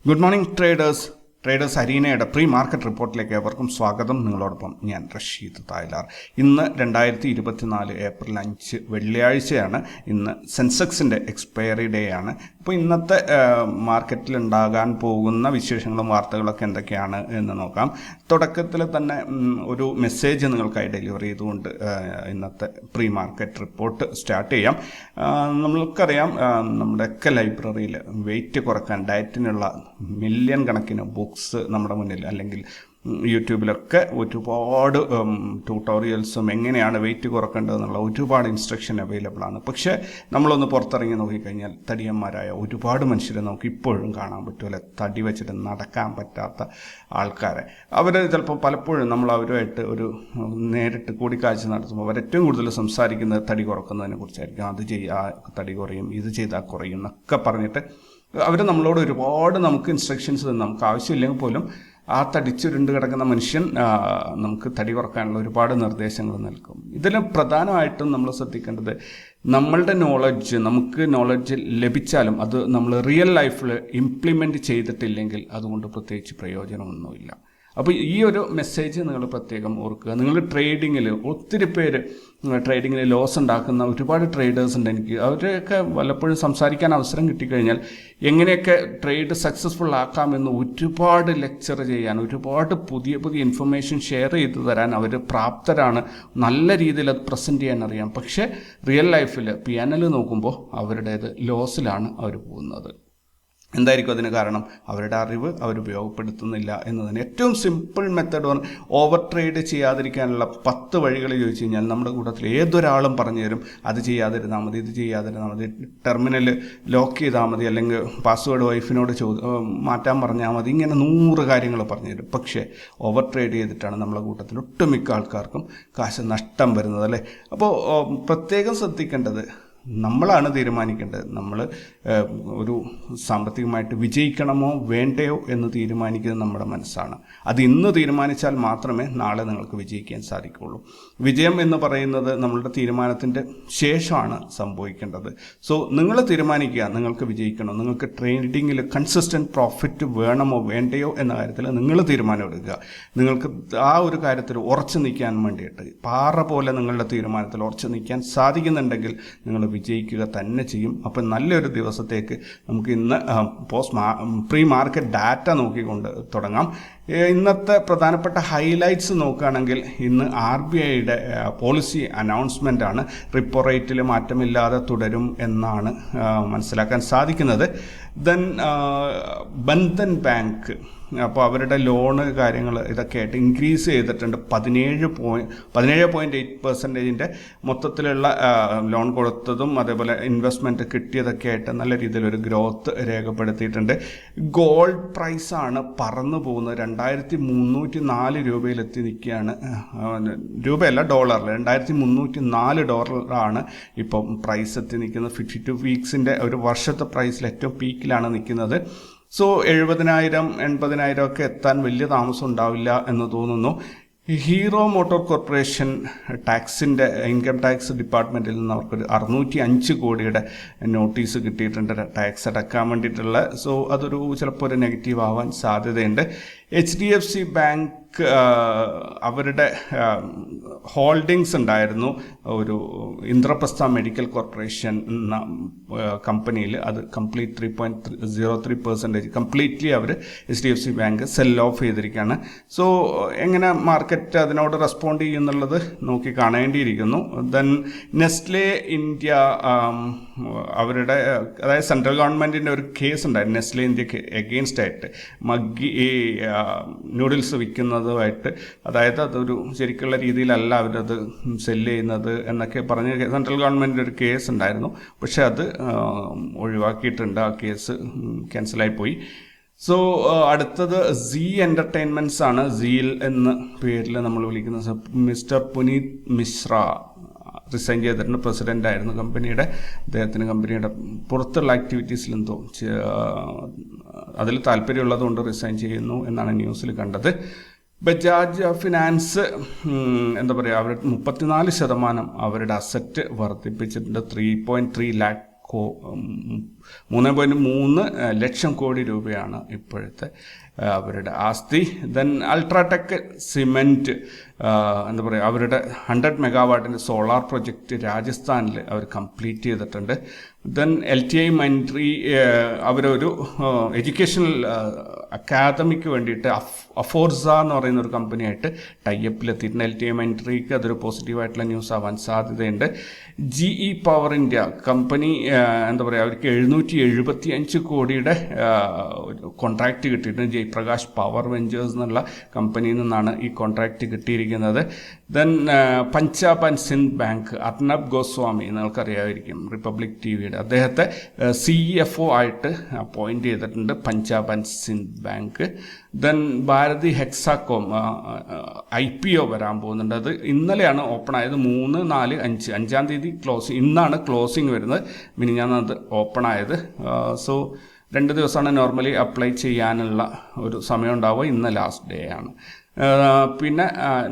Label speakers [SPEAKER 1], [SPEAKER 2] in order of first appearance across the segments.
[SPEAKER 1] Good morning traders അരീനയുടെ pre market റിപ്പോർട്ടിലേക്ക് ഏവർക്കും സ്വാഗതം. നിങ്ങളോടൊപ്പം ഞാൻ റഷീദ് തായ്ലാർ. ഇന്ന് 2024 ഏപ്രിൽ 5 വെള്ളിയാഴ്ചയാണ്. ഇന്ന് സെൻസെക്സിൻ്റെ എക്സ്പയറി ഡേ ആണ്. അപ്പോൾ ഇന്നത്തെ മാർക്കറ്റിൽ ഉണ്ടാകാൻ പോകുന്ന വിശേഷങ്ങളും വാർത്തകളൊക്കെ എന്തൊക്കെയാണ് എന്ന് നോക്കാം. തുടക്കത്തിൽ തന്നെ ഒരു മെസ്സേജ് നിങ്ങൾക്കായി ഡെലിവർ ചെയ്തുകൊണ്ട് ഇന്നത്തെ പ്രീ മാർക്കറ്റ് റിപ്പോർട്ട് സ്റ്റാർട്ട് ചെയ്യാം. നമ്മൾക്കറിയാം, നമ്മുടെയൊക്കെ ലൈബ്രറിയിൽ വെയിറ്റ് കുറക്കാൻ ഡയറ്റിനുള്ള മില്യൺ കണക്കിന് ബുക്സ് നമ്മുടെ മുന്നിൽ, അല്ലെങ്കിൽ യൂട്യൂബിലൊക്കെ ഒരുപാട് ട്യൂട്ടോറിയൽസും എങ്ങനെയാണ് വെയിറ്റ് കുറക്കേണ്ടതെന്നുള്ള ഒരുപാട് ഇൻസ്ട്രക്ഷൻ അവൈലബിൾ ആണ്. പക്ഷേ നമ്മളൊന്ന് പുറത്തിറങ്ങി നോക്കിക്കഴിഞ്ഞാൽ തടിയന്മാരായ ഒരുപാട് മനുഷ്യരെ നമുക്ക് ഇപ്പോഴും കാണാൻ പറ്റുമല്ലേ, തടി വെച്ചിട്ട് നടക്കാൻ പറ്റാത്ത ആൾക്കാരെ. അവർ ചിലപ്പോൾ പലപ്പോഴും നമ്മൾ അവരുമായിട്ട് ഒരു നേരിട്ട് കൂടിക്കാഴ്ച നടത്തുമ്പോൾ അവർ ഏറ്റവും കൂടുതൽ സംസാരിക്കുന്നത് തടി കുറക്കുന്നതിനെ കുറിച്ചായിരിക്കും. അത് തടി കുറയും, ഇത് ചെയ്താൽ കുറയും എന്നൊക്കെ പറഞ്ഞിട്ട് അവർ നമ്മളോട് ഒരുപാട് നമുക്ക് ഇൻസ്ട്രക്ഷൻസ് തന്നു. നമുക്ക് ആവശ്യമില്ലെങ്കിൽ പോലും ആ തടിച്ചുരുണ്ട് കിടക്കുന്ന മനുഷ്യൻ നമുക്ക് തടി കുറക്കാനുള്ള ഒരുപാട് നിർദ്ദേശങ്ങൾ നൽകും. ഇതിൽ പ്രധാനമായിട്ടും നമ്മൾ ശ്രദ്ധിക്കേണ്ടത്, നമ്മളുടെ നമുക്ക് നോളജ് ലഭിച്ചാലും അത് നമ്മൾ റിയൽ ലൈഫിൽ ഇംപ്ലിമെൻറ്റ് ചെയ്തിട്ടില്ലെങ്കിൽ അതുകൊണ്ട് പ്രത്യേകിച്ച് പ്രയോജനമൊന്നുമില്ല. അപ്പോൾ ഈ ഒരു മെസ്സേജ് നിങ്ങൾ പ്രത്യേകം ഓർക്കുക. നിങ്ങൾ ട്രേഡിങ്ങിൽ ഒത്തിരി പേര് ട്രേഡിങ്ങിൽ ലോസ് ഉണ്ടാക്കുന്ന ഒരുപാട് ട്രേഡേഴ്സ് ഉണ്ട്. അവരെയൊക്കെ വല്ലപ്പോഴും സംസാരിക്കാൻ അവസരം കിട്ടിക്കഴിഞ്ഞാൽ എങ്ങനെയൊക്കെ ട്രേഡ് സക്സസ്ഫുൾ ആക്കാമെന്ന് ഒരുപാട് ലെക്ചർ ചെയ്യാൻ, ഒരുപാട് പുതിയ ഇൻഫർമേഷൻ ഷെയർ ചെയ്തു തരാൻ അവർ പ്രാപ്തരാണ്. നല്ല രീതിയിൽ അത് പ്രസൻറ്റ് ചെയ്യാൻ അറിയാം. പക്ഷേ റിയൽ ലൈഫിൽ P&L നോക്കുമ്പോൾ അവരുടേത് ലോസിലാണ് അവർ പോകുന്നത്. എന്തായിരിക്കും അതിന് കാരണം? അവരുടെ അറിവ് അവർ ഉപയോഗപ്പെടുത്തുന്നില്ല എന്നതിന് ഏറ്റവും സിമ്പിൾ മെത്തേഡ് ഓവർ ട്രേഡ് ചെയ്യാതിരിക്കാനുള്ള 10 വഴികൾ ചോദിച്ചു കഴിഞ്ഞാൽ നമ്മുടെ കൂട്ടത്തിൽ ഏതൊരാളും പറഞ്ഞു തരും. അത് ചെയ്യാതിരുന്നാൽ മതി, ഇത് ചെയ്യാതിരുന്നാൽ മതി, ടെർമിനൽ ലോക്ക് ചെയ്താൽ മതി, അല്ലെങ്കിൽ പാസ്വേഡ് വൈഫിനോട് മാറ്റാൻ പറഞ്ഞാൽ മതി, ഇങ്ങനെ 100 കാര്യങ്ങൾ പറഞ്ഞു തരും. പക്ഷേ ഓവർ ട്രേഡ് ചെയ്തിട്ടാണ് നമ്മുടെ കൂട്ടത്തിൽ ഒട്ടുമിക്ക ആൾക്കാർക്കും കാശ് നഷ്ടം വരുന്നത്, അല്ലേ? അപ്പോൾ പ്രത്യേകം ശ്രദ്ധിക്കേണ്ടത്, നമ്മളാണ് തീരുമാനിക്കേണ്ടത്. നമ്മൾ ഒരു സാമ്പത്തികമായിട്ട് വിജയിക്കണമോ വേണ്ടയോ എന്ന് തീരുമാനിക്കുന്നത് നമ്മുടെ മനസ്സാണ്. അത് ഇന്ന് തീരുമാനിച്ചാൽ മാത്രമേ നാളെ നിങ്ങൾക്ക് വിജയിക്കാൻ സാധിക്കുകയുള്ളൂ. വിജയം എന്ന് പറയുന്നത് നമ്മളുടെ തീരുമാനത്തിൻ്റെ ശേഷമാണ് സംഭവിക്കേണ്ടത്. സോ നിങ്ങൾ തീരുമാനിക്കുക, നിങ്ങൾക്ക് വിജയിക്കണോ, നിങ്ങൾക്ക് ട്രേഡിങ്ങിൽ കൺസിസ്റ്റൻറ്റ് പ്രോഫിറ്റ് വേണമോ വേണ്ടയോ എന്ന കാര്യത്തിൽ നിങ്ങൾ തീരുമാനമെടുക്കുക. നിങ്ങൾക്ക് ആ ഒരു കാര്യത്തിൽ ഉറച്ചു നിൽക്കാൻ വേണ്ടിയിട്ട് പാറ പോലെ നിങ്ങളുടെ തീരുമാനത്തിൽ ഉറച്ചു നിൽക്കാൻ സാധിക്കുന്നുണ്ടെങ്കിൽ നിങ്ങൾ വിജയിക്കുക തന്നെ ചെയ്യും. അപ്പം നല്ലൊരു ദിവസത്തേക്ക് നമുക്ക് ഇന്ന് പ്രീ മാർക്കറ്റ് ഡാറ്റ നോക്കിക്കൊണ്ട് തുടങ്ങാം. ഇന്നത്തെ പ്രധാനപ്പെട്ട ഹൈലൈറ്റ്സ് നോക്കുകയാണെങ്കിൽ, ഇന്ന് RBIയുടെ പോളിസി അനൗൺസ്മെൻ്റ് ആണ്. റിപ്പോ റേറ്റിൽ മാറ്റമില്ലാതെ തുടരും എന്നാണ് മനസ്സിലാക്കാൻ സാധിക്കുന്നത്. ദെൻ ബന്ധൻ ബാങ്ക്, അപ്പോൾ അവരുടെ ലോണ് കാര്യങ്ങൾ ഇതൊക്കെ ആയിട്ട് ഇൻക്രീസ് ചെയ്തിട്ടുണ്ട്. 17.8% മൊത്തത്തിലുള്ള ലോൺ കൊടുത്തതും അതേപോലെ ഇൻവെസ്റ്റ്മെൻറ്റ് കിട്ടിയതൊക്കെ ആയിട്ട് നല്ല രീതിയിലൊരു ഗ്രോത്ത് രേഖപ്പെടുത്തിയിട്ടുണ്ട്. ഗോൾഡ് പ്രൈസാണ് പറന്നു പോകുന്നത്. 2304 രൂപയിലെത്തി നിൽക്കുകയാണ്. രൂപയല്ല, ഡോളറിൽ $2304 ഇപ്പം പ്രൈസ് എത്തി നിൽക്കുന്നത്. 52 വീക്സിൻ്റെ ഒരു വർഷത്തെ പ്രൈസിൽ ഏറ്റവും പീക്കിലാണ് നിൽക്കുന്നത്. സോ 70,000-80,000 ഒക്കെ എത്താൻ വലിയ താമസം ഉണ്ടാവില്ല എന്ന് തോന്നുന്നു. ഹീറോ മോട്ടോർ കോർപ്പറേഷൻ ടാക്സിൻ്റെ ഇൻകം ടാക്സ് ഡിപ്പാർട്ട്മെൻറ്റിൽ നിന്ന് അവർക്കൊരു 605 കോടിയുടെ നോട്ടീസ് കിട്ടിയിട്ടുണ്ട് ടാക്സ് അടക്കാൻ വേണ്ടിയിട്ടുള്ള. സോ അതൊരു ചിലപ്പോൾ ഒരു നെഗറ്റീവ് ആവാൻ സാധ്യതയുണ്ട്. HDFC ബാങ്ക് അവരുടെ ഹോൾഡിങ്സ് ഉണ്ടായിരുന്നു ഒരു ഇന്ദ്രപ്രസ്ഥ മെഡിക്കൽ കോർപ്പറേഷൻ എന്ന കമ്പനിയിൽ. അത് കംപ്ലീറ്റ് 3.03% കംപ്ലീറ്റ്ലി അവർ HDFC ബാങ്ക് സെൽ ഓഫ് ചെയ്തിരിക്കുകയാണ്. സോ എങ്ങനെ മാർക്കറ്റ് അതിനോട് റെസ്പോണ്ട് ചെയ്യുന്നുള്ളത് നോക്കി കാണേണ്ടിയിരിക്കുന്നു. ദെൻ നെസ്ലെ ഇന്ത്യ, അവരുടെ അതായത് സെൻട്രൽ ഗവൺമെൻറ്റിൻ്റെ ഒരു കേസ് ഉണ്ടായിരുന്നു നെസ്ലെ ഇന്ത്യക്ക് എഗെയിൻസ്റ്റ് ആയിട്ട്. നൂഡിൽസ് വിൽക്കുന്നതുമായിട്ട്, അതായത് അതൊരു ശരിക്കുള്ള രീതിയിലല്ല അവരത് സെല്ല് ചെയ്യുന്നത് എന്നൊക്കെ പറഞ്ഞ് സെൻട്രൽ ഗവൺമെൻറ്റിൻ്റെ ഒരു കേസ് ഉണ്ടായിരുന്നു. പക്ഷെ അത് ഒഴിവാക്കിയിട്ടുണ്ട്. ആ കേസ് ക്യാൻസലായിപ്പോയി. സോ അടുത്തത് സീ എൻ്റർടൈൻമെൻറ്റ്സ് ആണ്. സീൽ എന്ന പേരിൽ നമ്മൾ വിളിക്കുന്ന മിസ്റ്റർ പുനീത് മിശ്ര റിസൈൻ ചെയ്തിട്ടുണ്ട്. പ്രസിഡൻ്റ് ആയിരുന്നു കമ്പനിയുടെ. അദ്ദേഹത്തിന് കമ്പനിയുടെ പുറത്തുള്ള ആക്ടിവിറ്റീസിലെന്തോ അതിൽ താല്പര്യമുള്ളതുകൊണ്ട് റിസൈൻ ചെയ്യുന്നു എന്നാണ് ന്യൂസിൽ കണ്ടത്. ബജാജ് ഫിനാൻസ് എന്താ പറയുക, അവർ 34% അവരുടെ അസറ്റ് വർദ്ധിപ്പിച്ചിട്ടുണ്ട്. 3.3 lakh 3.3 ലക്ഷം കോടി രൂപയാണ് ഇപ്പോഴത്തെ അവരുടെ ആസ്തി. ദെൻ അൾട്രാടെക് സിമെൻറ്റ് എന്താ പറയുക, അവരുടെ 100 മെഗാവാട്ടിൻ്റെ സോളാർ പ്രൊജക്റ്റ് രാജസ്ഥാനിൽ അവർ കംപ്ലീറ്റ് ചെയ്തിട്ടുണ്ട്. ദെൻ LTI മൈൻട്രി അവരൊരു എഡ്യൂക്കേഷണൽ അക്കാദമിക്ക് വേണ്ടിയിട്ട് അഫോർസ എന്ന് പറയുന്ന ഒരു കമ്പനിയായിട്ട് ടൈപ്പിലെത്തിയിട്ടുണ്ട്. LTI മൈൻട്രിക്ക് അതൊരു പോസിറ്റീവായിട്ടുള്ള ന്യൂസ് ആവാൻ സാധ്യതയുണ്ട്. GE പവർ ഇന്ത്യ കമ്പനി എന്താ പറയുക, അവർക്ക് 775 കോടിയുടെ കോൺട്രാക്റ്റ് കിട്ടിയിട്ടുണ്ട്. ജയപ്രകാശ് പവർ വെഞ്ചേഴ്സ് എന്നുള്ള കമ്പനിയിൽ നിന്നാണ് ഈ കോൺട്രാക്റ്റ് കിട്ടിയിരിക്കുന്നത്. Then Punjab and Sindh Bank Arnab Goswami നിങ്ങൾക്കറിയാമായിരിക്കും, റിപ്പബ്ലിക് TVയുടെ, അദ്ദേഹത്തെ CFO ആയിട്ട് അപ്പോയിൻറ്റ് ചെയ്തിട്ടുണ്ട് Punjab and Sindh Bank. Then Bharti Hexacom IPO വരാൻ പോകുന്നുണ്ട്. അത് ഇന്നലെയാണ് ഓപ്പൺ ആയത്. 3, 4, 5 5-ാം തീയതി ഇന്നാണ് ക്ലോസിങ് വരുന്നത്. മിനിഞ്ഞാന്ന് അത് ഓപ്പൺ ആയത്. സോ 2 ദിവസമാണ് നോർമലി അപ്ലൈ ചെയ്യാനുള്ള ഒരു സമയം ഉണ്ടാവുക. ഇന്ന് ലാസ്റ്റ് ഡേ ആണ്. പിന്നെ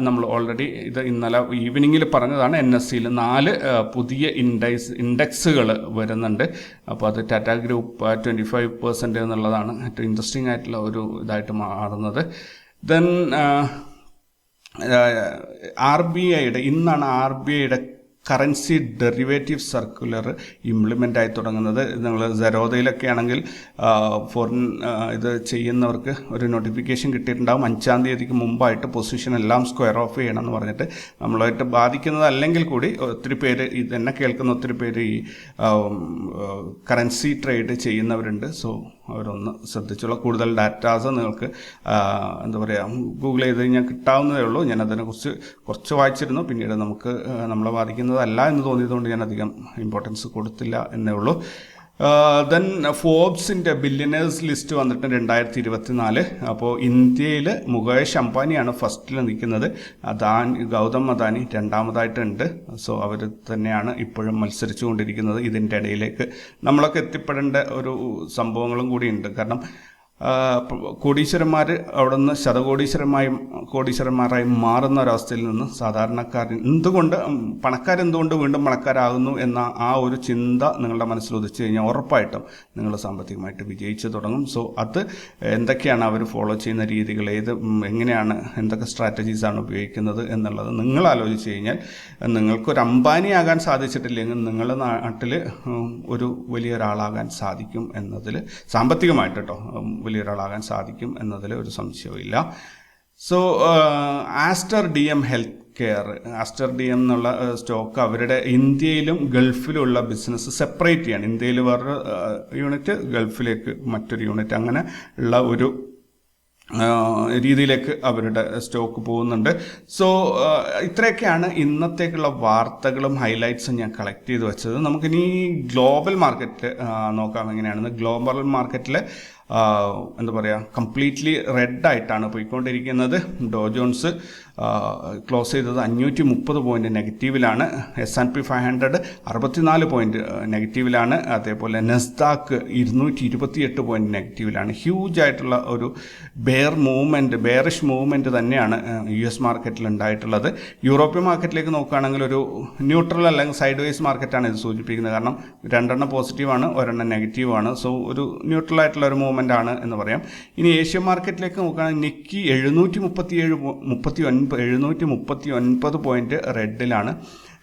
[SPEAKER 1] നമ്മൾ ഓൾറെഡി ഇത് ഇന്നലെ ഈവനിങ്ങിൽ പറഞ്ഞതാണ്, NSEയിൽ 4 പുതിയ ഇൻഡെക്സുകൾ വരുന്നുണ്ട്. അപ്പോൾ അത് ടാറ്റ ഗ്രൂപ്പ് 25% എന്നുള്ളതാണ് ഏറ്റവും ഇൻട്രസ്റ്റിംഗ് ആയിട്ടുള്ള ഒരു ഇതായിട്ട് മാറുന്നത്. ദെൻ RBIയുടെ ഇന്നാണ് RBIയുടെ കറൻസി ഡെറിവേറ്റീവ് സർക്കുലർ ഇംപ്ലിമെൻ്റ് ആയി തുടങ്ങുന്നത്. നിങ്ങൾ സെറോദയിലൊക്കെ ആണെങ്കിൽ ഫോറിൻ ഇത് ചെയ്യുന്നവർക്ക് ഒരു നോട്ടിഫിക്കേഷൻ കിട്ടിയിട്ടുണ്ടാകും. 5-ാം തീയതിക്ക് മുമ്പായിട്ട് പൊസിഷൻ എല്ലാം സ്ക്വയർ ഓഫ് ചെയ്യണം എന്ന് പറഞ്ഞിട്ട്. നമ്മളായിട്ട് ബാധിക്കുന്നതല്ലെങ്കിൽ കൂടി ഒത്തിരി പേര് ഇതെന്നെ കേൾക്കുന്ന ഒത്തിരി പേര് ഈ കറൻസി ട്രേഡ് ചെയ്യുന്നവരുണ്ട്. സോ അവരൊന്ന് ശ്രദ്ധിച്ചുള്ള കൂടുതൽ ഡാറ്റാസ് നിങ്ങൾക്ക് എന്താ പറയുക ഗൂഗിൾ ചെയ്ത് കഴിഞ്ഞാൽ കിട്ടാവുന്നതേ ഉള്ളൂ. ഞാനതിനെക്കുറിച്ച് കുറച്ച് വായിച്ചിരുന്നു. പിന്നീട് നമ്മളെ ബാധിക്കുന്നതല്ല എന്ന് തോന്നിയതുകൊണ്ട് ഞാൻ അധികം ഇമ്പോർട്ടൻസ് കൊടുത്തില്ല എന്നേ ഉള്ളൂ. ദെൻ ഫോബ്സിൻ്റെ ബില്യനേഴ്സ് ലിസ്റ്റ് വന്നിട്ട് 2024. അപ്പോൾ ഇന്ത്യയിൽ മുകേഷ് അംബാനിയാണ് ഫസ്റ്റിൽ നിൽക്കുന്നത്. ഗൗതം അദാനി രണ്ടാമതായിട്ടുണ്ട്. സോ അവർ തന്നെയാണ് ഇപ്പോഴും മത്സരിച്ചു കൊണ്ടിരിക്കുന്നത്. ഇതിൻ്റെ ഇടയിലേക്ക് നമ്മളൊക്കെ എത്തിപ്പെടേണ്ട ഒരു സംഭവങ്ങളും കൂടിയുണ്ട്. കാരണം കോടീശ്വരന്മാർ അവിടെ നിന്ന് കോടീശ്വരന്മാരായി മാറുന്ന ഒരവസ്ഥയിൽ നിന്ന് സാധാരണക്കാരൻ പണക്കാരെന്തുകൊണ്ട് വീണ്ടും പണക്കാരാകുന്നു എന്ന ആ ഒരു ചിന്ത നിങ്ങളുടെ മനസ്സിൽ ഉദിച്ചു കഴിഞ്ഞാൽ ഉറപ്പായിട്ടും നിങ്ങൾ സാമ്പത്തികമായിട്ട് വിജയിച്ചു തുടങ്ങും. സോ അത് എന്തൊക്കെയാണ് അവർ ഫോളോ ചെയ്യുന്ന രീതികൾ, എങ്ങനെയാണ് എന്തൊക്കെ സ്ട്രാറ്റജീസാണ് ഉപയോഗിക്കുന്നത് എന്നുള്ളത് നിങ്ങൾ ആലോചിച്ച് കഴിഞ്ഞാൽ നിങ്ങൾക്കൊരു അംബാനിയാകാൻ സാധിച്ചിട്ടില്ലെങ്കിൽ നിങ്ങളുടെ നാട്ടിൽ ഒരു വലിയൊരാളാകാൻ സാധിക്കും എന്നതിൽ, സാമ്പത്തികമായിട്ട് കേട്ടോ, വലിയൊരാളാകാൻ സാധിക്കും എന്നതിൽ ഒരു സംശയവുമില്ല. So Aster DM health care, Aster DM എന്നുള്ള സ്റ്റോക്ക് അവരുടെ ഇന്ത്യയിലും ഗൾഫിലുള്ള ബിസിനസ് സെപ്പറേറ്റ് ചെയ്യാണ്. ഇന്ത്യയിൽ വേറൊരു യൂണിറ്റ്, ഗൾഫിലേക്ക് മറ്റൊരു യൂണിറ്റ്, അങ്ങനെ ഉള്ള ഒരു രീതിയിലേക്ക് അവരുടെ സ്റ്റോക്ക് പോകുന്നുണ്ട്. സോ ഇത്രയൊക്കെയാണ് ഇന്നത്തേക്കുള്ള വാർത്തകളും ഹൈലൈറ്റ്സും ഞാൻ കളക്ട് ചെയ്ത് വെച്ചത്. നമുക്കിനി ഗ്ലോബൽ മാർക്കറ്റിൽ നോക്കാം എങ്ങനെയാണെന്ന്. ഗ്ലോബൽ മാർക്കറ്റിൽ എന്താ പറയുക, കംപ്ലീറ്റ്ലി റെഡായിട്ടാണ് പോയിക്കൊണ്ടിരിക്കുന്നത്. ഡോ ജോൺസ് ക്ലോസ് ചെയ്തത് 530 പോയിൻ്റ് നെഗറ്റീവിലാണ്. S&P 500 64 point നെഗറ്റീവിലാണ്. അതേപോലെ നെസ്ഡാക്ക് 228 പോയിൻ്റ് നെഗറ്റീവിലാണ്. ഹ്യൂജ് ആയിട്ടുള്ള ഒരു ബെയറിഷ് മൂവ്മെൻറ്റ് തന്നെയാണ് US മാർക്കറ്റിൽ ഉണ്ടായിട്ടുള്ളത്. യൂറോപ്യൻ മാർക്കറ്റിലേക്ക് നോക്കുകയാണെങ്കിൽ ഒരു ന്യൂട്രൽ അല്ലെങ്കിൽ സൈഡ് വൈസ് മാർക്കറ്റാണ് ഇത് സൂചിപ്പിക്കുന്നത്. കാരണം 2 പോസിറ്റീവാണ്, 1 നെഗറ്റീവാണ്. സോ ഒരു ന്യൂട്രൽ ആയിട്ടുള്ള ഒരു മൂവ്മെൻ്റ് ആണ് എന്ന് പറയാം. ഇനി ഏഷ്യൻ മാർക്കറ്റിലേക്ക് നോക്കുകയാണെങ്കിൽ നിക്കി 739 പോയിന്റ് റെഡിലാണ്.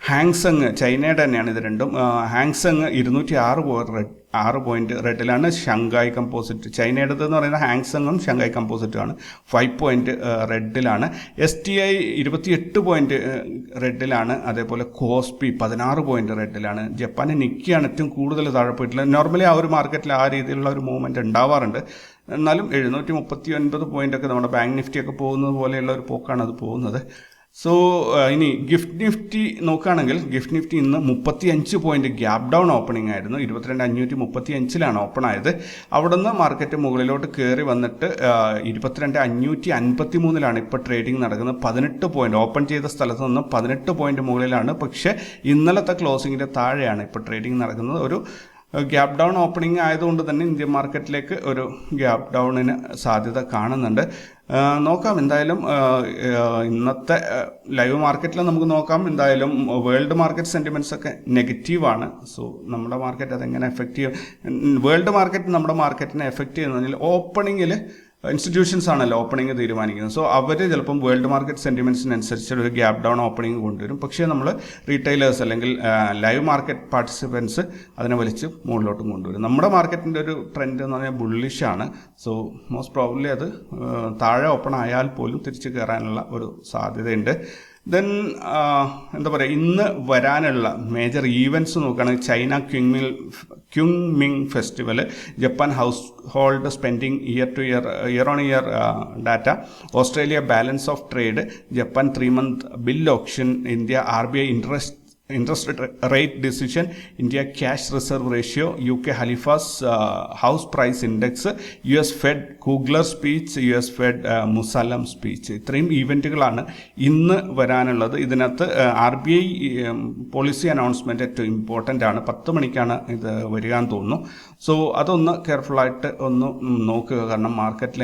[SPEAKER 1] ഹാങ്സങ് ചൈനയുടെ തന്നെയാണ് ഇത് രണ്ടും. ഹാങ്സങ് 206 പോയിന്റ് റെഡിലാണ്. ഷങ്കായ് കമ്പോസിറ്റ് ചൈനയുടേത് എന്ന് പറയുന്നത് ഹാങ്സങ്ങും ഷങ്കായ് കമ്പോസിറ്റും ആണ്. 5 പോയിന്റ് റെഡിലാണ്. STI 28 പോയിന്റ് റെഡിലാണ്. അതേപോലെ കോസ്പി 16 പോയിന്റ് റെഡിലാണ്. ജപ്പാൻ നിക്കിയാണ് ഏറ്റവും കൂടുതൽ താഴെ പോയിട്ടുള്ളത്. നോർമലി ആ ഒരു മാർക്കറ്റിൽ ആ രീതിയിലുള്ള ഒരു മൂവ്മെൻറ്റ് ഉണ്ടാവാറുണ്ട്. എന്നാലും 739 പോയിൻ്റൊക്കെ നമ്മുടെ ബാങ്ക് നിഫ്റ്റിയൊക്കെ പോകുന്നത് പോലെയുള്ള ഒരു പോക്കാണ് അത് പോകുന്നത്. സോ ഇനി ഗിഫ്റ്റ് നിഫ്റ്റി നോക്കുകയാണെങ്കിൽ ഗിഫ്റ്റ് നിഫ്റ്റി ഇന്ന് 35 പോയിന്റ് ഗ്യാപ് ഡൗൺ ഓപ്പണിംഗ് ആയിരുന്നു. 22,535 ഓപ്പൺ ആയത്. അവിടെ നിന്ന് മാർക്കറ്റ് മുകളിലോട്ട് കയറി വന്നിട്ട് 22,553 ഇപ്പോൾ ട്രേഡിംഗ് നടക്കുന്നത്. 18 പോയിന്റ് ഓപ്പൺ ചെയ്ത സ്ഥലത്ത് നിന്ന് 18 പോയിന്റ് മുകളിലാണ്. പക്ഷേ ഇന്നലത്തെ ക്ലോസിങ്ങിൻ്റെ താഴെയാണ് ഇപ്പോൾ ട്രേഡിംഗ് നടക്കുന്നത്. ഒരു ഗ്യാപ് ഡൗൺ ഓപ്പണിംഗ് ആയതുകൊണ്ട് തന്നെ ഇന്ത്യൻ മാർക്കറ്റിലേക്ക് ഒരു ഗ്യാപ് ഡൗണിന് സാധ്യത കാണുന്നുണ്ട്. നോക്കാം എന്തായാലും ഇന്നത്തെ ലൈവ് മാർക്കറ്റിൽ നമുക്ക് നോക്കാം. എന്തായാലും വേൾഡ് മാർക്കറ്റ് സെൻറ്റിമെൻറ്റ്സ് ഒക്കെ നെഗറ്റീവാണ്. സോ നമ്മുടെ മാർക്കറ്റ് അതെങ്ങനെ എഫക്റ്റ് ചെയ്യും, വേൾഡ് മാർക്കറ്റ് നമ്മുടെ മാർക്കറ്റിനെ എഫക്റ്റ് ചെയ്യുന്നതിൽ ഓപ്പണിങ്ങിൽ ഇൻസ്റ്റിറ്റ്യൂഷൻസ് ആണല്ലോ ഓപ്പണിംഗ് തീരുമാനിക്കുന്നത്. സോ അവർ ചിലപ്പം വേൾഡ് മാർക്കറ്റ് സെൻറ്റിമെൻറ്റ്സിനനുസരിച്ച് ഒരു ഗ്യാപ് ഡൗൺ ഓപ്പണിംഗ് കൊണ്ടുവരും. പക്ഷേ നമ്മൾ റീറ്റെയിലേഴ്സ് അല്ലെങ്കിൽ ലൈവ് മാർക്കറ്റ് പാർട്ടിസിപ്പൻസ് അതിനെ വലിച്ച് മുകളിലോട്ടും കൊണ്ടുവരും. നമ്മുടെ മാർക്കറ്റിൻ്റെ ഒരു ട്രെൻഡ് എന്ന് പറഞ്ഞാൽ ബുള്ളിഷാണ്. സോ മോസ്റ്റ് പ്രോബബ്ലി അത് താഴെ ഓപ്പൺ ആയാൽ പോലും തിരിച്ച് കയറാനുള്ള ഒരു സാധ്യതയുണ്ട്. ദെൻ എന്താ പറയുക, ഇന്ന് വരാനുള്ള മേജർ ഈവൻറ്റ്സ് നോക്കുകയാണെങ്കിൽ ചൈന ക്യുങ്മിങ് festival, Japan household spending year on year data, Australia balance of trade, Japan 3-month bill auction, India RBI interest rate decision, India cash reserve ratio, UK Halifax house price index, US Fed Kugler speech, US Fed Musallam speech. ഇത്രയും ഈവൻറ്റുകളാണ് ഇന്ന് വരാനുള്ളത്. ഇതിനകത്ത് RBI policy announcement ഏറ്റവും important ആണ്. 10 മണിക്കാണ് ഇത് വരികയെന്ന് തോന്നുന്നു. So അതൊന്ന് കെയർഫുള്ളായിട്ട് ഒന്ന് നോക്കുക. കാരണം മാർക്കറ്റിൽ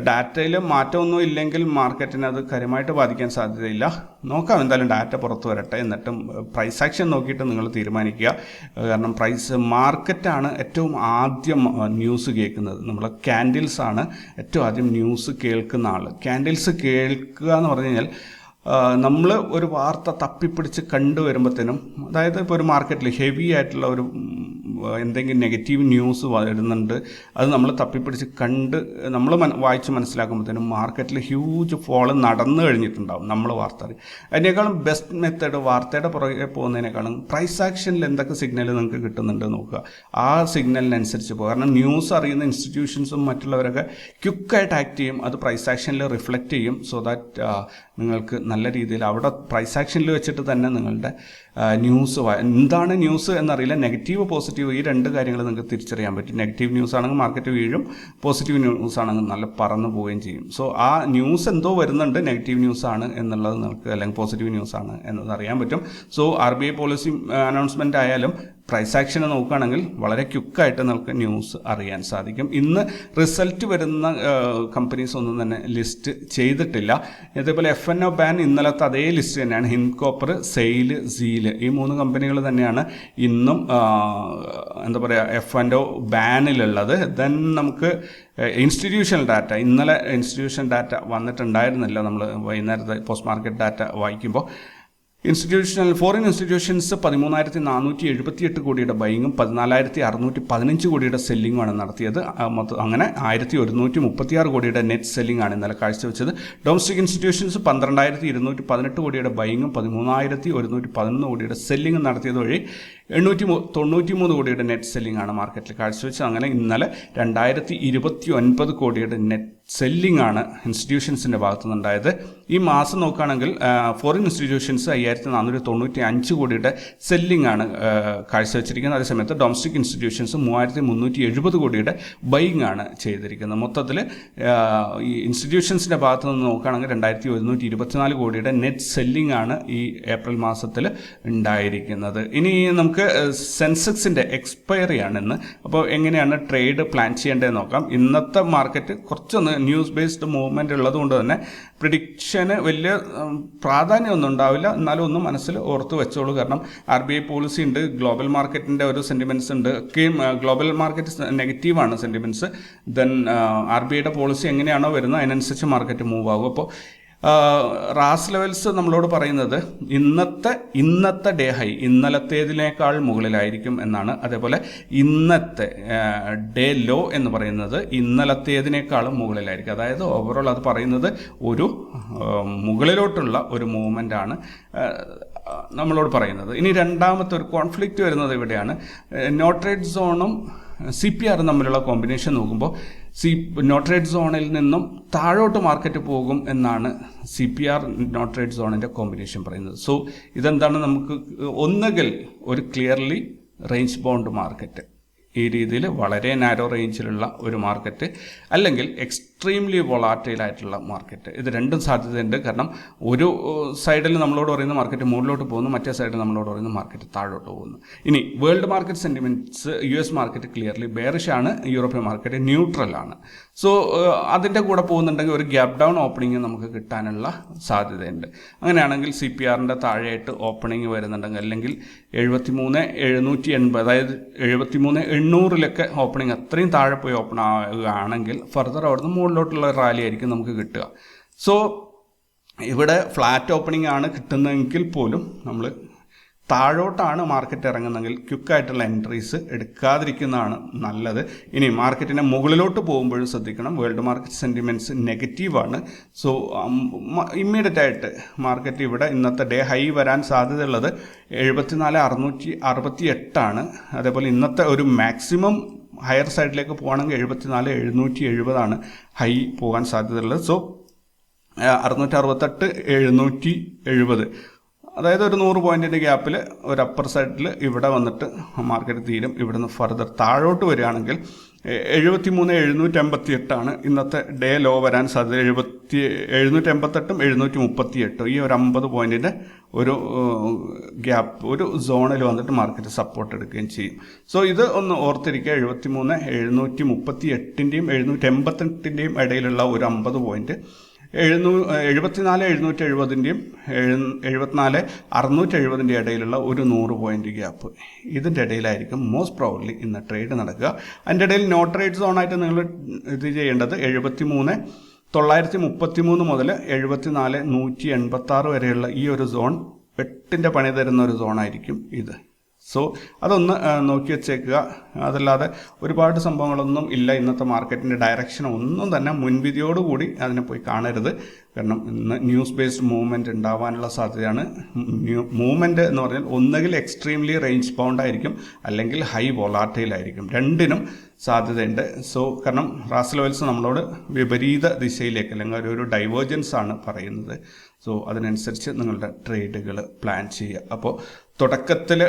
[SPEAKER 1] ഡാറ്റയിൽ മാറ്റമൊന്നും ഇല്ലെങ്കിൽ മാർക്കറ്റിനെ അത് കാര്യമായിട്ട് ബാധിക്കാൻ സാധ്യതയില്ല. നോക്കാം, എന്തായാലും ഡാറ്റ പുറത്ത് വരട്ടെ, എന്നിട്ടും പ്രൈസ് ആക്ഷൻ നോക്കിയിട്ട് നിങ്ങൾ തീരുമാനിക്കുക. കാരണം മാർക്കറ്റാണ് ഏറ്റവും ആദ്യം ന്യൂസ് കേൾക്കുന്നത്. നമ്മൾ ക്യാൻഡിൽസ് ആണ് ഏറ്റവും ആദ്യം ന്യൂസ് കേൾക്കുന്ന ആൾ. ക്യാൻഡിൽസ് കേൾക്കുക എന്ന് പറഞ്ഞു കഴിഞ്ഞാൽ നമ്മൾ ഒരു വാർത്ത തപ്പിപ്പിടിച്ച് കണ്ടുവരുമ്പോഴത്തേനും, അതായത് ഇപ്പോൾ ഒരു മാർക്കറ്റിൽ ഹെവി ആയിട്ടുള്ള ഒരു എന്തെങ്കിലും നെഗറ്റീവ് ന്യൂസ് വരുന്നുണ്ട്, അത് നമ്മൾ തപ്പിപ്പിടിച്ച് കണ്ട് നമ്മൾ വായിച്ച് മനസ്സിലാക്കുമ്പോഴത്തേനും മാർക്കറ്റിൽ ഹ്യൂജ് ഫോള് നടന്നു കഴിഞ്ഞിട്ടുണ്ടാവും. നമ്മൾ വാർത്ത അതിനേക്കാളും ബെസ്റ്റ് മെത്തേഡ് വാർത്തയുടെ പുറകെ പോകുന്നതിനേക്കാളും പ്രൈസ് ആക്ഷനിൽ എന്തൊക്കെ സിഗ്നൽ നിങ്ങൾക്ക് കിട്ടുന്നുണ്ട് നോക്കുക. ആ സിഗ്നലിനനുസരിച്ച് പോകുക. കാരണം ന്യൂസ് അറിയുന്ന ഇൻസ്റ്റിറ്റ്യൂഷൻസും മറ്റുള്ളവരൊക്കെ ക്വിക്കായിട്ട് ആക്ട് ചെയ്യും. അത് പ്രൈസ് ആക്ഷനിൽ റിഫ്ലക്റ്റ് ചെയ്യും. സോ ദാറ്റ് നിങ്ങൾക്ക് നല്ല രീതിയിൽ അവിടെ പ്രൈസ് ആക്ഷനിൽ വെച്ചിട്ട് തന്നെ നിങ്ങളുടെ ന്യൂസ് എന്താണ് ന്യൂസ് എന്നറിയില്ല, നെഗറ്റീവ് പോസിറ്റീവ് ഈ രണ്ട് കാര്യങ്ങൾ നിങ്ങൾക്ക് തിരിച്ചറിയാൻ പറ്റും. നെഗറ്റീവ് ന്യൂസ് ആണെങ്കിൽ മാർക്കറ്റ് വീഴും, പോസിറ്റീവ് ന്യൂസ് ആണെങ്കിൽ നല്ല പറന്ന് പോവുകയും ചെയ്യും. സോ ആ ന്യൂസ് എന്തോ വരുന്നുണ്ട്, നെഗറ്റീവ് ന്യൂസ് ആണ് എന്നുള്ളത് നിങ്ങൾക്ക്, അല്ലെങ്കിൽ പോസിറ്റീവ് ന്യൂസ് ആണ് എന്നത് അറിയാൻ പറ്റും. സോ RBI പോളിസി അനൗൺസ്മെൻ്റ് ആയാലും പ്രൈസ് ആക്ഷനെ നോക്കുകയാണെങ്കിൽ വളരെ ക്വിക്കായിട്ട് നമുക്ക് ന്യൂസ് അറിയാൻ സാധിക്കും. ഇന്ന് റിസൾട്ട് വരുന്ന കമ്പനീസ് ഒന്നും തന്നെ ലിസ്റ്റ് ചെയ്തിട്ടില്ല. അതേപോലെ FNO ബാൻ ഇന്നലത്തെ അതേ ലിസ്റ്റ് തന്നെയാണ്. ഹിൻകോപ്പർ, സെയിൽ, സീൽ ഈ 3 കമ്പനികൾ തന്നെയാണ് ഇന്നും എന്താ പറയുക FNO ബാനിലുള്ളത്. ദെൻ നമുക്ക് ഇൻസ്റ്റിറ്റ്യൂഷണൽ ഡാറ്റ, ഇന്നലെ ഇൻസ്റ്റിറ്റ്യൂഷൻ ഡാറ്റ വന്നിട്ടുണ്ടായിരുന്നില്ല. നമ്മൾ വൈകുന്നേരത്തെ പോസ്റ്റ് മാർക്കറ്റ് ഡാറ്റ വായിക്കുമ്പോൾ ഫോറിൻ ഇൻസ്റ്റിറ്റ്യൂഷൻസ് 13,478 കോടിയുടെ ബൈങ്ങും 14,615 കോടിയുടെ സെല്ലിങ്ങുമാണ് നടത്തിയത്. അങ്ങനെ 1,136 കോടിയുടെ നെറ്റ് സെല്ലിംഗ് ആണ് ഇന്നലെ കാഴ്ചവെച്ചത്. ഡൊമസ്റ്റിക് ഇൻസ്റ്റിറ്റ്യൂഷൻസ് 12,218 കോടിയുടെ ബൈങ്ങും 13,111 കോടിയുടെ സെല്ലിംഗ് നടത്തിയത് വഴി 893 കോടിയുടെ നെറ്റ് സെല്ലിംഗ് ആണ് മാർക്കറ്റിൽ കാഴ്ചവെച്ചത്. അങ്ങനെ ഇന്നലെ 2,029 കോടിയുടെ നെറ്റ് സെല്ലിംഗ് ആണ് ഇൻസ്റ്റിറ്റ്യൂഷൻസിൻ്റെ ഭാഗത്തു നിന്നുണ്ടായത്. ഈ മാസം നോക്കുകയാണെങ്കിൽ ഫോറിൻ ഇൻസ്റ്റിറ്റ്യൂഷൻസ് 5,495 കോടിയുടെ സെല്ലിംഗ് ആണ് കാഴ്ചവെച്ചിരിക്കുന്നത്. അതേസമയത്ത് ഡൊമസ്റ്റിക് ഇൻസ്റ്റിറ്റ്യൂഷൻസ് 3,370 കോടിയുടെ ബൈങ് ആണ് ചെയ്തിരിക്കുന്നത്. മൊത്തത്തിൽ ഈ ഇൻസ്റ്റിറ്റ്യൂഷൻസിൻ്റെ ഭാഗത്തു നിന്ന് നോക്കുകയാണെങ്കിൽ 2,124 കോടിയുടെ നെറ്റ് സെല്ലിംഗ് ആണ് ഈ ഏപ്രിൽ മാസത്തിൽ ഉണ്ടായിരിക്കുന്നത്. ഇനി നമുക്ക് സെൻസെക്സിൻ്റെ എക്സ്പയറി ആണ് ഇന്ന്. അപ്പോൾ എങ്ങനെയാണ് ട്രേഡ് പ്ലാൻ ചെയ്യേണ്ടതെന്ന് നോക്കാം. ഇന്നത്തെ മാർക്കറ്റ് കുറച്ചൊന്ന് ന്യൂസ് ബേസ്ഡ് മൂവ്മെൻറ്റ് ഉള്ളതുകൊണ്ട് തന്നെ പ്രിഡിക്ഷന് വലിയ പ്രാധാന്യമൊന്നും ഉണ്ടാവില്ല. എന്നാലും ഒന്ന് മനസ്സിൽ ഓർത്ത് വെച്ചോളൂ. കാരണം RBI പോളിസി ഉണ്ട്, ഗ്ലോബൽ മാർക്കറ്റിൻ്റെ ഒരു സെൻറ്റിമെൻറ്റ്സ് ഉണ്ട്. ഒക്കെയും ഗ്ലോബൽ മാർക്കറ്റ് നെഗറ്റീവാണ് സെൻറ്റിമെൻറ്റ്സ്. ദെൻ RBIയുടെ പോളിസി എങ്ങനെയാണോ വരുന്നത് അതിനനുസരിച്ച് മാർക്കറ്റ് മൂവ് ആകും. അപ്പോൾ റാസ് ലെവൽസ് നമ്മളോട് പറയുന്നത് ഇന്നത്തെ ഡേ ഹൈ ഇന്നലത്തേതിനേക്കാൾ മുകളിലായിരിക്കും എന്നാണ്. അതേപോലെ ഇന്നത്തെ ഡേ ലോ എന്ന് പറയുന്നത് ഇന്നലത്തേതിനേക്കാളും മുകളിലായിരിക്കും. അതായത് ഓവറോൾ അത് പറയുന്നത് ഒരു മുകളിലോട്ടുള്ള ഒരു മൂവ്മെൻ്റ് ആണ് നമ്മളോട് പറയുന്നത്. ഇനി രണ്ടാമത്തെ ഒരു കോൺഫ്ലിക്റ്റ് വരുന്നത് ഇവിടെയാണ്. നോട്ട് റേറ്റ് സോണും CPR തമ്മിലുള്ള കോമ്പിനേഷൻ നോക്കുമ്പോൾ നോട്ട് റേറ്റ് സോണിൽ നിന്നും താഴോട്ട് മാർക്കറ്റ് പോകും എന്നാണ് CPR നോട്ട് റേറ്റ് സോണിൻ്റെ കോമ്പിനേഷൻ പറയുന്നത്. സോ ഇതെന്താണ്, നമുക്ക് ഒന്നുകിൽ ഒരു ക്ലിയർലി റേഞ്ച് ബൗണ്ട് മാർക്കറ്റ്, ഈ രീതിയിൽ വളരെ നാരോ റേഞ്ചിലുള്ള ഒരു മാർക്കറ്റ്, അല്ലെങ്കിൽ എക്സ്ട്രീംലി വൊളാറ്റൈൽ ആയിട്ടുള്ള മാർക്കറ്റ്. ഇത് രണ്ടും സാധ്യതയുണ്ട്. കാരണം ഒരു സൈഡിൽ നമ്മളോട് പറയുന്ന മാർക്കറ്റ് മുകളിലോട്ട് പോകുന്നു, മറ്റേ സൈഡിൽ നമ്മളോട് പറയുന്ന മാർക്കറ്റ് താഴോട്ട് പോകുന്നു. ഇനി world market sentiments US market clearly bearish ആണ്, യൂറോപ്യൻ മാർക്കറ്റ് ന്യൂട്രൽ ആണ്. സോ അതിൻ്റെ കൂടെ പോകുന്നുണ്ടെങ്കിൽ ഒരു ഗ്യാപ് ഡൗൺ ഓപ്പണിംഗ് നമുക്ക് കിട്ടാനുള്ള സാധ്യതയുണ്ട്. അങ്ങനെയാണെങ്കിൽ CPRൻ്റെ താഴെയായിട്ട് ഓപ്പണിംഗ് വരുന്നുണ്ടെങ്കിൽ, അല്ലെങ്കിൽ 73,780 അതായത് 73,800 ഓപ്പണിംഗ് അത്രയും താഴെ പോയി ഓപ്പൺ ആകുകയാണെങ്കിൽ ഫർദർ അവിടുന്ന് മുകളിലോട്ടുള്ള റാലി ആയിരിക്കും നമുക്ക് കിട്ടുക. സോ ഇവിടെ ഫ്ലാറ്റ് ഓപ്പണിംഗ് ആണ് കിട്ടുന്നതെങ്കിൽ പോലും നമ്മൾ താഴോട്ടാണ് മാർക്കറ്റ് ഇറങ്ങുന്നതെങ്കിൽ ക്വിക്കായിട്ടുള്ള എൻട്രീസ് എടുക്കാതിരിക്കുന്നതാണ് നല്ലത്. ഇനി മാർക്കറ്റിനെ മുകളിലോട്ട് പോകുമ്പോഴും ശ്രദ്ധിക്കണം, വേൾഡ് മാർക്കറ്റ് സെൻറ്റിമെൻറ്റ്സ് നെഗറ്റീവാണ്. സോ ഇമ്മീഡിയറ്റ് ആയിട്ട് മാർക്കറ്റ് ഇവിടെ ഇന്നത്തെ ഡേ ഹൈ വരാൻ സാധ്യതയുള്ളത് 74,668 അതേപോലെ ഇന്നത്തെ ഒരു മാക്സിമം ഹയർ സൈഡിലേക്ക് പോകുകയാണെങ്കിൽ 74,770 ഹൈ പോകാൻ സാധ്യതയുള്ളത്. സോ 668,770 അതായത് ഒരു 100 പോയിൻറ്റിൻ്റെ ഗ്യാപ്പിൽ ഒരു അപ്പർ സൈഡിൽ ഇവിടെ വന്നിട്ട് മാർക്കറ്റ് തീരും. ഇവിടുന്ന് ഫർദർ താഴോട്ട് വരികയാണെങ്കിൽ 73,788 ഇന്നത്തെ ഡേ ലോ വരാൻ സാധ്യത. 788ഉം 738 ഈ ഒരു 50 പോയിൻറ്റിൻ്റെ ഒരു ഗ്യാപ്പ് ഒരു സോണിൽ വന്നിട്ട് മാർക്കറ്റ് സപ്പോർട്ട് എടുക്കുകയും ചെയ്യും. സോ ഇത് ഒന്ന് ഓർത്തിരിക്കുക, 73,738ൻ്റെയും 788ൻ്റെയും ഇടയിലുള്ള ഒരു 50 പോയിൻറ്റ്, 74,770ൻ്റെയും 74,670 ഇടയിലുള്ള ഒരു 100 പോയിൻറ്റ് ഗ്യാപ്പ്, ഇതിൻ്റെ ഇടയിലായിരിക്കും മോസ്റ്റ് പ്രോബബ്ലി ഇന്ന് ട്രേഡ് നടക്കുക. അതിൻ്റെ ഇടയിൽ നോ ട്രേഡ് സോണായിട്ട് നിങ്ങൾ ഇത് ചെയ്യേണ്ടത് 73,933 മുതൽ 74,186 വരെയുള്ള ഈ ഒരു സോൺ 8ൻ്റെ പണി തരുന്ന ഒരു സോണായിരിക്കും ഇത്. സോ അതൊന്ന് നോക്കി വെച്ചേക്കുക. അതല്ലാതെ ഒരുപാട് സംഭവങ്ങളൊന്നും ഇല്ല. ഇന്നത്തെ മാർക്കറ്റിൻ്റെ ഡയറക്ഷൻ ഒന്നും തന്നെ മുൻവിധിയോടുകൂടി അതിനെ പോയി കാണരുത്. കാരണം ഇന്ന് ന്യൂസ് ബേസ്ഡ് മൂവ്മെൻറ്റ് ഉണ്ടാവാനുള്ള സാധ്യതയാണ്. മൂവ്മെൻറ്റ് എന്ന് പറഞ്ഞാൽ ഒന്നുകിൽ എക്സ്ട്രീംലി റേഞ്ച് ബൗണ്ട് ആയിരിക്കും, അല്ലെങ്കിൽ ഹൈ വൊളാറ്റൈൽ ആയിരിക്കും. രണ്ടിനും സാധ്യതയുണ്ട്. സോ കാരണം റാസൽ ഓയിൽസ് നമ്മളോട് വിപരീത ദിശയിലേക്ക് അല്ലെങ്കിൽ ഒരു ഡൈവേർജൻസ് ആണ് പറയുന്നത്. സോ അതിനനുസരിച്ച് നിങ്ങളുടെ ട്രേഡുകൾ പ്ലാൻ ചെയ്യുക. അപ്പോൾ തുടക്കത്തിൽ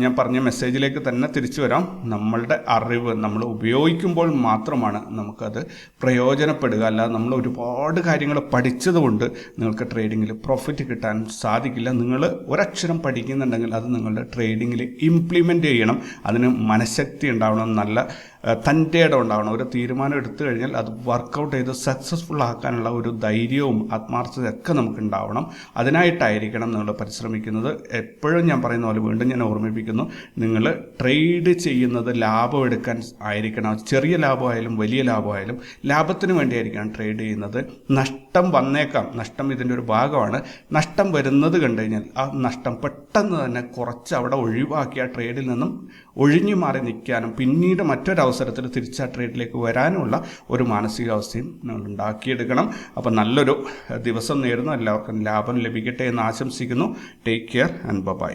[SPEAKER 1] ഞാൻ പറഞ്ഞ മെസ്സേജിലേക്ക് തന്നെ തിരിച്ചു വരാം. നമ്മളുടെ അറിവ് നമ്മൾ ഉപയോഗിക്കുമ്പോൾ മാത്രമാണ് നമുക്കത് പ്രയോജനപ്പെടുക. അല്ലാതെ നമ്മൾ ഒരുപാട് കാര്യങ്ങൾ പഠിച്ചതുകൊണ്ട് നിങ്ങൾക്ക് ട്രേഡിങ്ങിൽ പ്രോഫിറ്റ് കിട്ടാൻ സാധിക്കില്ല. നിങ്ങൾ ഒരക്ഷരം പഠിക്കുന്നുണ്ടെങ്കിൽ അത് നിങ്ങളുടെ ട്രേഡിങ്ങിൽ ഇംപ്ലിമെൻ്റ് ചെയ്യണം. അതിന് മനഃശക്തി ഉണ്ടാവണം, നല്ല തൻ്റെ ഇടം ഉണ്ടാവണം. ഒരു തീരുമാനം എടുത്തു കഴിഞ്ഞാൽ അത് വർക്കൗട്ട് ചെയ്ത് സക്സസ്ഫുൾ ആക്കാനുള്ള ഒരു ധൈര്യവും ആത്മാർത്ഥതയൊക്കെ നമുക്ക് ഉണ്ടാവണം. അതിനായിട്ടായിരിക്കണം നിങ്ങൾ പരിശ്രമിക്കുന്നത്. എപ്പോഴും ഞാൻ പറയുന്ന പോലെ വീണ്ടും ഞാൻ ഓർമ്മിപ്പിക്കുന്നു, നിങ്ങൾ ട്രേഡ് ചെയ്യുന്നത് ലാഭം എടുക്കാൻ ആയിരിക്കണം. ചെറിയ ലാഭമായാലും വലിയ ലാഭമായാലും ലാഭത്തിന് വേണ്ടിയായിരിക്കണം ട്രേഡ് ചെയ്യുന്നത്. നഷ്ടം വന്നേക്കാം, നഷ്ടം ഇതിൻ്റെ ഒരു ഭാഗമാണ്. നഷ്ടം വരുന്നത് കണ്ടു കഴിഞ്ഞാൽ ആ നഷ്ടം പെട്ടെന്ന് തന്നെ കുറച്ച് അവിടെ ഒഴിവാക്കി ആ ട്രേഡിൽ നിന്നും ഒഴിഞ്ഞു മാറി നിൽക്കാനും പിന്നീട് മറ്റൊരവസരത്തിൽ തിരിച്ച് ആ ട്രേഡിലേക്ക് വരാനുമുള്ള ഒരു മാനസികാവസ്ഥയും നമ്മൾ ഉണ്ടാക്കിയെടുക്കണം. അപ്പോൾ നല്ലൊരു ദിവസം നേരുന്നു. എല്ലാവർക്കും ലാഭം ലഭിക്കട്ടെ എന്ന് ആശംസിക്കുന്നു. Take care and by.